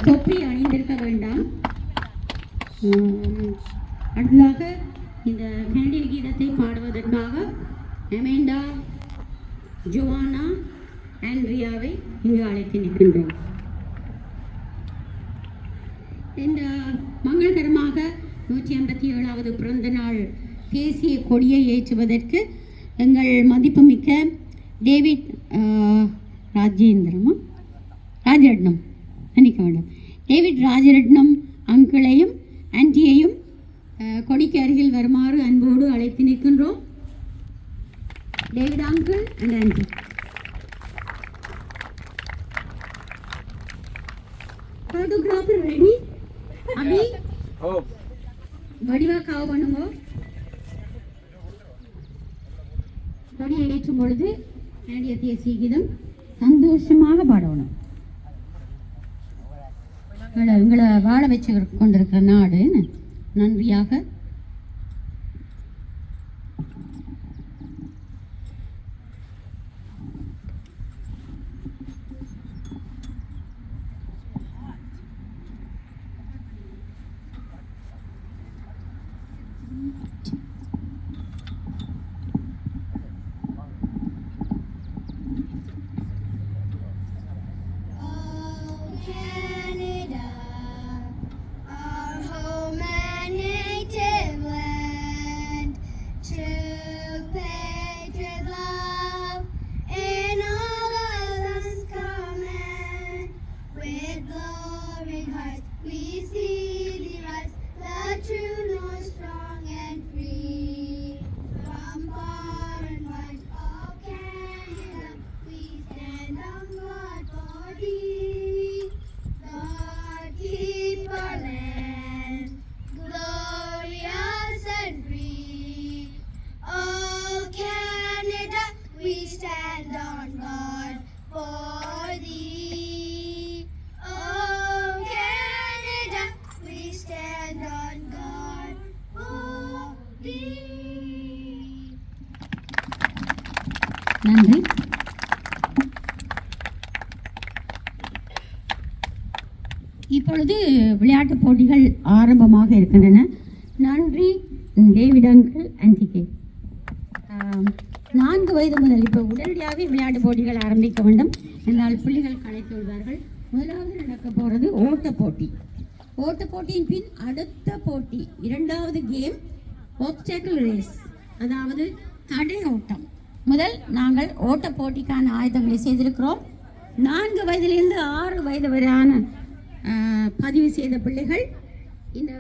தொப்பி அணிந்திருக்க வேண்டாம். அடுத்ததாக இந்த கனடிய கீதத்தை பாடுவதற்காக அமேண்டா, ஜோவானா, ஆண்ட்ரியாவை இங்கு அழைத்து நிற்கின்றோம். இந்த மங்களகரமாக 157வது பிறந்த நாள் தேசிய கொடியை ஏற்றுவதற்கு எங்கள் மதிப்புமிக்க டேவிட் ராஜரட்னம் நினைக்க வேண்டும் டேவிட் ராஜரட்னம் அங்கிளையும் ஆன்டியையும் கொடிக்கு அருகில் வருமாறு அன்போடு அழைத்து நிற்கின்றோம். David uncle and aunty. Photographer ready? அபி வடிவா காவ பண்ணுங்க. கொடியை ஏற்றும் பொழுது கனடிய தேசிய கீதம் சந்தோஷமாக பாடணும். எங்களை வாழ வச்சு கொண்டிருக்கிற நாடு நன்றியாக நன்றி. இப்பொழுது விளையாட்டுப் போட்டிகள் ஆரம்பமாக இருக்கின்றன. நன்றி டேவிட் அங்கிள் ஆன்டிகே. 4 வயது முதல் இப்போ உடனடியாகவே விளையாட்டுப் போட்டிகள் ஆரம்பிக்க வேண்டும் என்றால் பிள்ளைகள் கலைத்து விடுவார்கள். முதலாவது நடக்க போகிறது ஓட்ட போட்டி. ஓட்ட போட்டியின் பின் அடுத்த போட்டி 2வது கேம் ஆப்ஸ்டாக்கிள் ரேஸ், அதாவது தடை ஓட்டம். முதல் நாங்கள் ஓட்ட போட்டிக்கான ஆயுதங்களை செய்திருக்கிறோம். 4 வயதிலிருந்து 6 வயது வரையான பதிவு செய்த பிள்ளைகள் இந்த